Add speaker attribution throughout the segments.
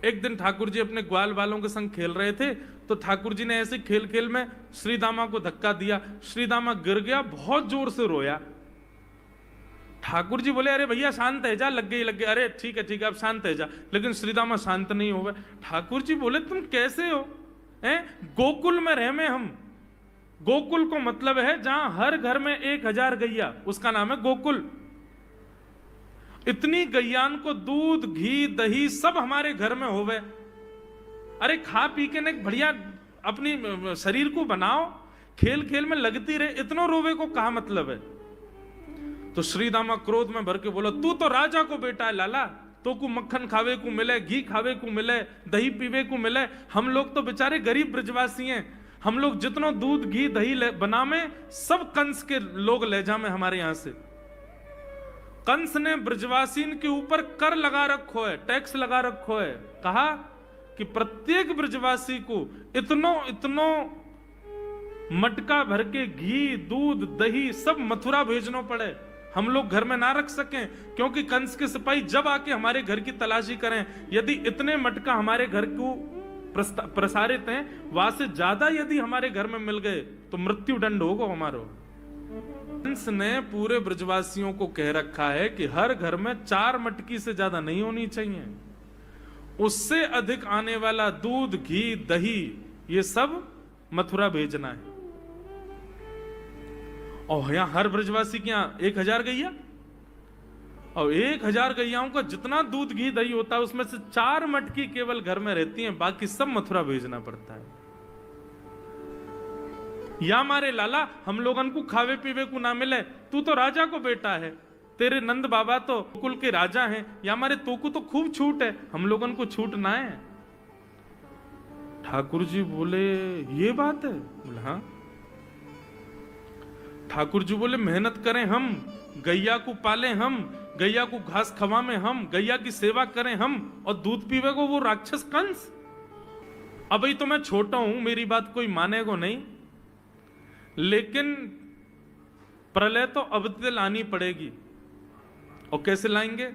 Speaker 1: एक दिन ठाकुर जी अपने ग्वाल वालों के संग खेल रहे थे, तो ठाकुर जी ने ऐसे खेल खेल में श्रीदामा को धक्का दिया, श्रीदामा गिर गया, बहुत जोर से रोया। ठाकुर जी बोले, अरे भैया शांत है जा, लग गई, अरे ठीक है अब शांत है जा। लेकिन श्रीदामा शांत नहीं हो गए। ठाकुर जी बोले, तुम कैसे हो? गोकुल में रह में हम, गोकुल को मतलब है जहां हर घर में 1000 गैया, उसका नाम है गोकुल। इतनी गैयान को दूध घी दही सब हमारे घर में होवे। अरे खा पी के ने बढ़िया अपनी शरीर को बनाओ, खेल खेल में लगती रहे, इतना रोवे को कहा मतलब है? तो श्रीदामा क्रोध में भर के बोला, तू तो राजा को बेटा है लाला, तो को मक्खन खावे को मिले, घी खावे को मिले, दही पीवे को मिले। हम लोग तो बेचारे गरीब ब्रजवासी हैं, हम लोग जितना दूध घी दही बना में सब कंस के लोग ले जा में हमारे यहां से। कंस ने ब्रजवासीन के ऊपर कर लगा रखो है, टैक्स लगा रखो है। कहा कि प्रत्येक ब्रजवासी को इतनो मटका भर के घी दूध दही सब मथुरा भेजना पड़े, हम लोग घर में ना रख सकें, क्योंकि कंस के सिपाही जब आके हमारे घर की तलाशी करें, यदि इतने मटका हमारे घर को प्रसारित हैं, वहां से ज्यादा यदि हमारे घर में मिल गए तो मृत्यु दंड होगा हमारा। कंस ने पूरे ब्रजवासियों को कह रखा है कि हर घर में 4 मटकी से ज्यादा नहीं होनी चाहिए, उससे अधिक आने वाला दूध घी दही ये सब मथुरा भेजना है। और यहां हर ब्रजवासी के यहां 1000 गैया, और 1000 गैयाओं का जितना दूध घी दही होता है उसमें से 4 मटकी केवल घर में रहती हैं, बाकी सब मथुरा भेजना पड़ता है। या हमारे लाला हम लोगन को खावे पीवे को ना मिले, तू तो राजा को बेटा है, तेरे नंद बाबा तो कुल के राजा हैं, या हमारे तो को तो खूब छूट है, हम लोगन को छूट ना है। ठाकुर जी बोले, ये बात है? बोले हाँ। ठाकुर जी बोले, मेहनत करें हम, गैया को पाले हम, गैया को घास खवा में हम, गैया की सेवा करें हम, और दूध पीवे को वो राक्षस कंस। अब तो मैं छोटा हूं, मेरी बात कोई मानेगा नहीं, लेकिन प्रलय तो अब तक लानी पड़ेगी। और कैसे लाएंगे?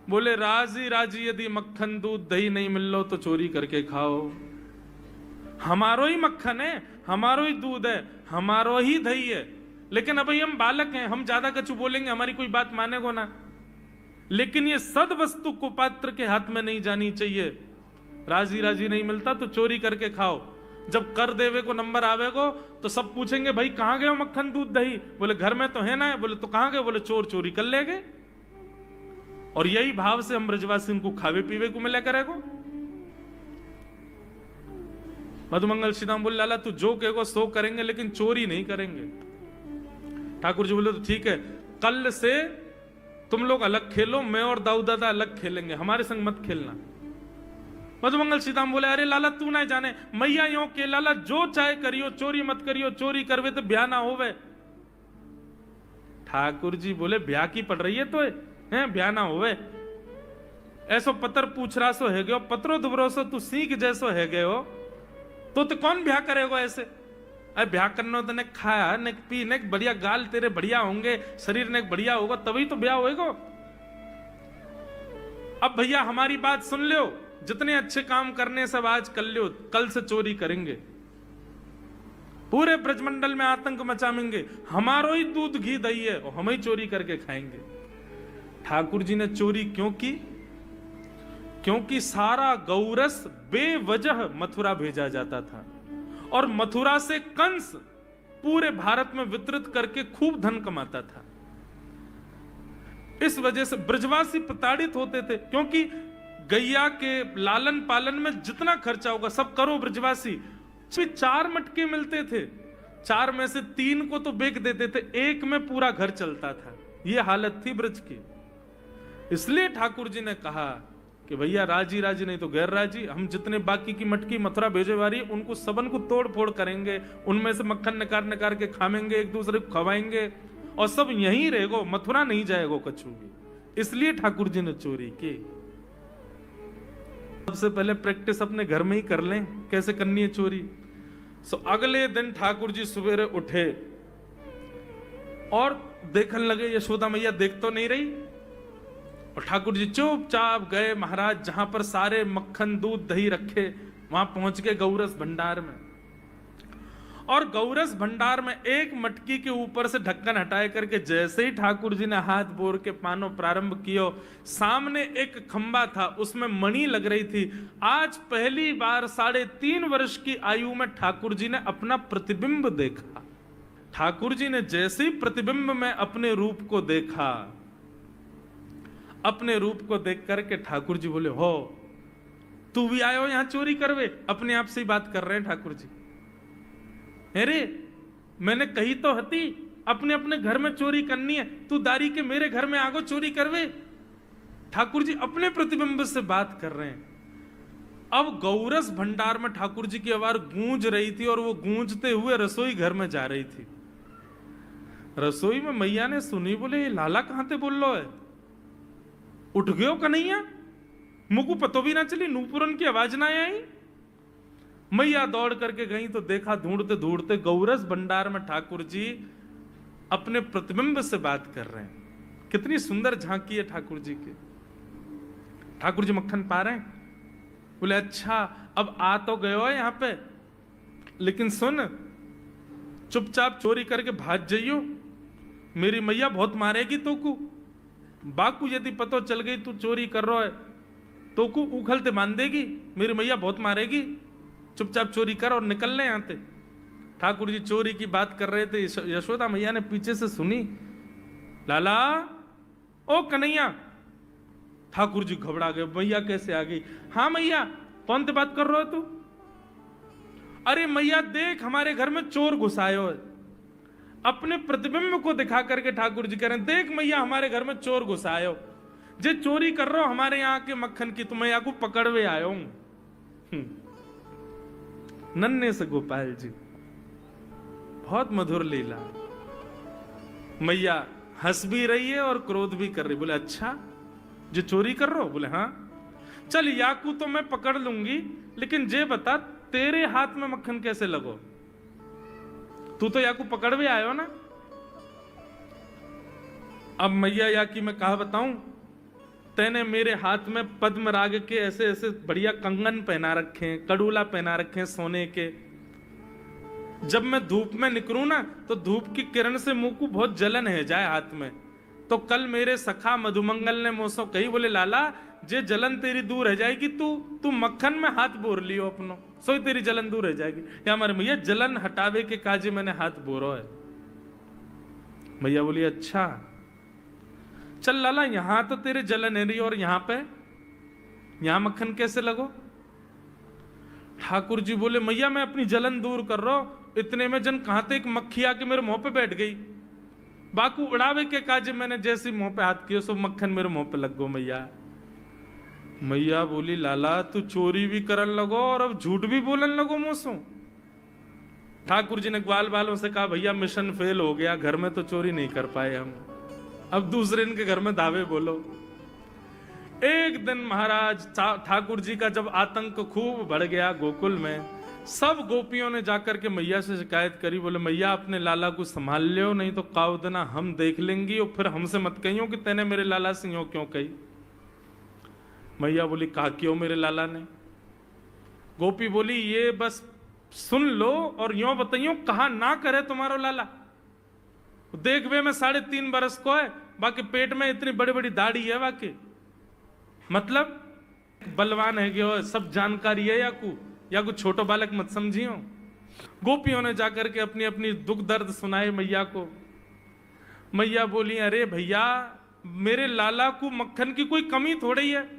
Speaker 1: बोले, राजी राजी यदि मक्खन दूध दही नहीं मिल लो तो चोरी करके खाओ, हमारो ही मक्खन है, हमारो ही दूध है, हमारो ही दही है। लेकिन अभी हम बालक हैं, हम ज्यादा कछु बोलेंगे हमारी कोई बात मानेगो ना। लेकिन ये सद वस्तु कुपात्र के हाथ में नहीं जानी चाहिए। राजी राजी नहीं मिलता तो चोरी करके खाओ, जब कर देवे को नंबर आवेगो तो सब पूछेंगे, भाई कहां गए हो मक्खन दूध दही? बोले घर में तो है ना। बोले तो कहां गए? बोले चोर चोरी कर ले गए। और यही भाव से हम ब्रजवासी को खावे पीवे को मिला करेगो। मधुमंगल श्रीदाम बोले, लाला तू जो कहेगो सो करेंगे, लेकिन चोरी नहीं करेंगे। ठाकुर जी बोले, तो ठीक है, कल से तुम लोग अलग खेलो, मैं और दाऊ दादा अलग खेलेंगे, हमारे संग मत खेलना। मधुमंगल सीताम बोले, अरे लाला तू ना जाने, मैया यो के लाला जो चाहे करियो, चोरी मत करियो, चोरी करवे तो ब्याह ना होवे। ठाकुर जी बोले, ब्याह की पड़ रही है तो है, ब्याह ना होवे। ऐसो पत्र पूछ रहा सो है गयो, पत्रो दुबरो सो तू सीख जैसो है गयो, तो कौन ब्याह करेगा ऐसे? अरे ब्याह करना तो ने खाया ने पी ने बढ़िया, गाल तेरे बढ़िया होंगे, शरीर ने बढ़िया होगा, तभी तो ब्याह होएगा। अब भैया हमारी बात सुन लो, जितने अच्छे काम करने सब आज कर लो, कल से चोरी करेंगे, पूरे ब्रजमंडल में आतंक मचाएंगे, हमारो ही दूध घी दही है और हम ही चोरी करके खाएंगे। ठाकुर जी ने चोरी क्यों की? क्योंकि सारा गौरस बेवजह मथुरा भेजा जाता था, और मथुरा से कंस पूरे भारत में वितरित करके खूब धन कमाता था। इस वजह से ब्रजवासी प्रताड़ित होते थे, क्योंकि गैया के लालन पालन में जितना खर्चा होगा सब करो ब्रजवासी। 4 मटके मिलते थे, 4 में से 3 को तो बेच देते थे, 1 में पूरा घर चलता था। यह हालत थी ब्रज की। इसलिए ठाकुर जी ने कहा कि भैया राजी राजी नहीं तो गैर राजी, हम जितने बाकी की मटकी मथुरा भेजे वाली उनको सबन को तोड़ फोड़ करेंगे, उनमें से मक्खन निकाल निकाल के खाएंगे, एक दूसरे को खवाएंगे, और सब यहीं रहेगो, मथुरा नहीं जाएगो कछु भी। इसलिए ठाकुर जी ने चोरी की। सबसे पहले प्रैक्टिस अपने घर में ही कर लें कैसे करनी है चोरी। सो अगले दिन ठाकुर जी सवेरे उठे और देखने लगे, यशोदा मैया देख तो नहीं रही, और ठाकुर जी चुपचाप गए महाराज जहां पर सारे मक्खन दूध दही रखे, वहां पहुंच गए गौरस भंडार में। और गौरस भंडार में एक मटकी के ऊपर से ढक्कन हटाए करके जैसे ही ठाकुर जी ने हाथ बोर के पानो प्रारंभ किया, सामने एक खंबा था, उसमें मणि लग रही थी। आज पहली बार 3.5 वर्ष की आयु में ठाकुर जी ने अपना प्रतिबिंब देखा। ठाकुर जी ने जैसे ही प्रतिबिंब में अपने रूप को देखा, अपने रूप को देख करके ठाकुर जी बोले, हो तू भी आयो यहां चोरी करवे? अपने आप से ही बात कर रहे हैं ठाकुर जी। अरे मैंने कही तो हती अपने अपने घर में चोरी करनी है, तू दारी के मेरे घर में आगो चोरी करवे? ठाकुर जी अपने प्रतिबिंब से बात कर रहे हैं। अब गौरस भंडार में ठाकुर जी की आवाज गूंज रही थी और वो गूंजते हुए रसोई घर में जा रही थी। रसोई में मैया ने सुनी, बोले ये लाला कहां थे बोल लो है? उठ गयो कन्हैया, मुकु पतो भी ना चली, नूपुरन की आवाज ना आई। मैया दौड़ करके गई तो देखा ढूंढते ढूंढते गौरस भंडार में ठाकुर जी अपने प्रतिबिंब से बात कर रहे हैं। कितनी सुंदर झांकी है ठाकुर जी की। ठाकुर जी मक्खन पा रहे हैं। बोले अच्छा अब आ तो गयो है यहां पे, लेकिन सुन चुपचाप चोरी करके भाग जाइयो, मेरी मैया बहुत मारेगी तो को। बाकू यदि पतो चल गई तू चोरी कर रहा है तो को उखलते मान देगी, मेरी मैया बहुत मारेगी। चुपचाप चोरी कर और निकलने आते। ठाकुर जी चोरी की बात कर रहे थे, यशोदा मैया ने पीछे से सुनी, लाला ओ कन्हैया। ठाकुर जी घबरा गए, मैया कैसे आ गई? हाँ मैया, कौन से बात कर रहे हो तू? अरे मैया देख हमारे घर में चोर घुसायो है। अपने प्रतिबिंब को दिखा करके ठाकुर जी कह रहे हैं, देख मैया हमारे घर में चोर घुसायो, जे चोरी कर रहे हो हमारे यहाँ के मक्खन की, तो मैं यहाँ को पकड़वे आयो हूं। नन्हे से गोपाल जी, बहुत मधुर लीला। मैया हंस भी रही है और क्रोध भी कर रही। बोले अच्छा जो चोरी कर रहे हो? बोले हाँ। चल याकू तो मैं पकड़ लूंगी, लेकिन जे बता तेरे हाथ में मक्खन कैसे लगो? तू तो याकू पकड़वे आयो ना। अब मैया याकी मैं कहा बताऊं, तेने मेरे हाथ में पद्मराग के ऐसे ऐसे बढ़िया कंगन पहना रखे हैं, कड़ूला पहना रखे हैं सोने के। जब मैं धूप में निकलूं ना तो धूप की किरण से मुंह को बहुत जलन है जाए हाथ में। तो कल मेरे सखा मधुमंगल ने मुझसे कही, बोले लाला जे जलन तेरी दूर रह जाएगी, तू मक्खन में हाथ बोर लियो अपनो, सोई तेरी जलन दूर रह जाएगी। या हमारे मैया जलन हटावे के काजे मैंने हाथ बोरो है। मैया बोली अच्छा चल लाला, यहां तो तेरे जलन है रही और यहां मक्खन कैसे लगो? ठाकुर जी बोले मैया मैं अपनी जलन दूर कर रहा हूं। इतने में जन कहां थे एक मक्खी आके मेरे मुंह पे बैठ गई। बाकू उड़ावे के काजे मैंने जैसे मुंह पे हाथ किया सो मक्खन मेरे मुंह पे लग गो। मैया बोली लाला तू चोरी भी करन लगो और अब झूठ भी बोलन लगो मुझसे। ठाकुर जी ने ग्वाल बालों से कहा भैया मिशन फेल हो गया, घर में तो चोरी नहीं कर पाए हम, अब दूसरे इनके घर में दावे बोलो। एक दिन महाराज ठाकुर जी का जब आतंक खूब बढ़ गया गोकुल में, सब गोपियों ने जाकर के मैया से शिकायत करी। बोले मैया अपने लाला को संभाल लियो, नहीं तो काउदना हम देख लेंगी और फिर हमसे मत कहियो कि तेने मेरे लाला से यूं क्यों कही। मैया बोली कहा क्यों मेरे लाला ने? गोपी बोली ये बस सुन लो और यूं बताइयो कहा ना करे तुम्हारो लाला। देख वे मैं 3.5 बरस को है, बाकी पेट में इतनी बड़ी बड़ी दाढ़ी है, बाकी मतलब बलवान है कि सब जानकारी है या कुछ छोटो बालक मत समझियो। गोपियों ने जाकर के अपनी अपनी दुख दर्द सुनाए मैया को। मैया बोली अरे भैया मेरे लाला को मक्खन की कोई कमी थोड़ी है,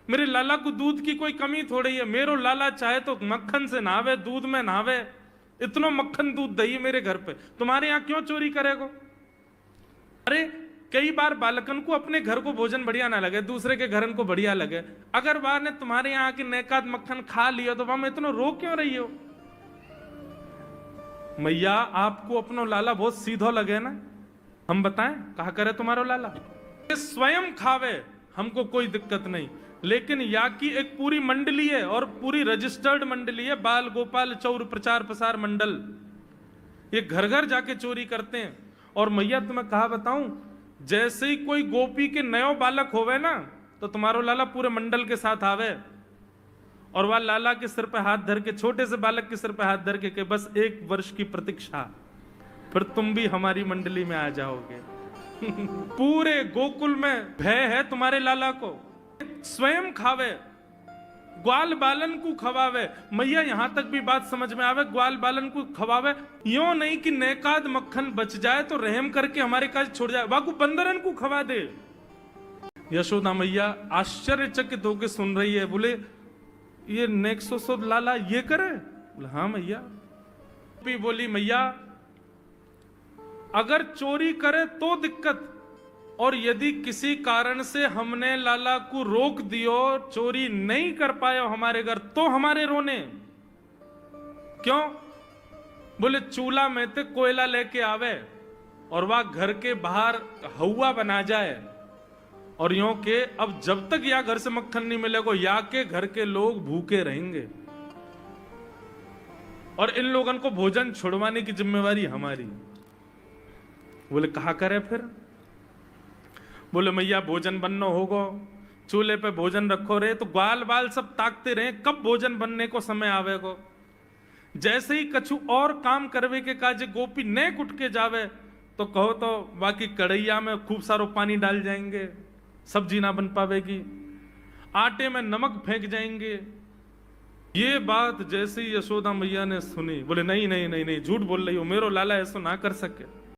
Speaker 1: मेरे लाला को दूध की कोई कमी थोड़ी है। मेरो लाला चाहे तो मक्खन से नहावे, दूध में नहावे, इतना मक्खन दूध दही मेरे घर पे, तुम्हारे यहाँ क्यों चोरी करेगो? अरे कई बार बालकन को अपने घर को भोजन बढ़िया ना लगे, दूसरे के घर को बढ़िया लगे, अगर बार ने तुम्हारे यहाँ की नेकात मक्खन खा लियो तो वहां इतना रो क्यों रही हो? मैया आपको अपनो लाला बहुत सीधो लगे ना, हम बताएं कहा करे तुम्हारो लाला? स्वयं खावे हमको कोई दिक्कत नहीं, लेकिन या की एक पूरी मंडली है और पूरी रजिस्टर्ड मंडली है, बाल गोपाल चौर प्रचार प्रसार मंडल, ये घर घर जाके चोरी करते हैं। और मैया तुम्हें कहा बताऊं, जैसे ही कोई गोपी के नयो बालक होवे ना, तो तुम्हारो लाला पूरे मंडल के साथ आवे और वह लाला के सिर पे हाथ धर के, छोटे से बालक के सिर पे हाथ धर के बस 1 वर्ष की प्रतीक्षा, फिर तुम भी हमारी मंडली में आ जाओगे। पूरे गोकुल में भय है तुम्हारे लाला को। स्वयं खावे, ग्वाल बालन को खवावे। मैया यहां तक भी बात समझ में आवे, ग्वाल बालन को खवावे, यो नहीं कि नेकाद मक्खन बच जाए तो रहम करके हमारे काज छोड़ जाए, वाकू बंदरन को खवा दे। यशोदा मैया आश्चर्यचकित होकर सुन रही है, बोले ये नेक्सो लाला ये करे? बोले हाँ मैया। बोली मैया अगर चोरी करे तो दिक्कत, और यदि किसी कारण से हमने लाला को रोक दियो, चोरी नहीं कर पाए हमारे घर, तो हमारे रोने क्यों? बोले चूल्हा में ते कोयला लेके आवे और वह घर के बाहर हवा बना जाए, और यूं के अब जब तक या घर से मक्खन नहीं मिलेगा या के घर के लोग भूखे रहेंगे, और इन लोगों को भोजन छुड़वाने की जिम्मेवारी हमारी। बोले कहा करे फिर? बोले मैया भोजन बनना होगा, चूल्हे पे भोजन रखो रे, तो ग्वाल बाल सब ताकते रहे कब भोजन बनने को समय आवेगो। जैसे ही कछु और काम करवे के काजे गोपी ने कुट के जावे, तो कहो तो बाकी कढ़ैया में खूब सारो पानी डाल जाएंगे, सब्जी ना बन पावेगी, आटे में नमक फेंक जाएंगे। ये बात जैसे ही यशोदा मैया ने सुनी, बोले नहीं नहीं नहीं नहीं, झूठ बोल रही हो, मेरो लाला ऐसा ना कर सके।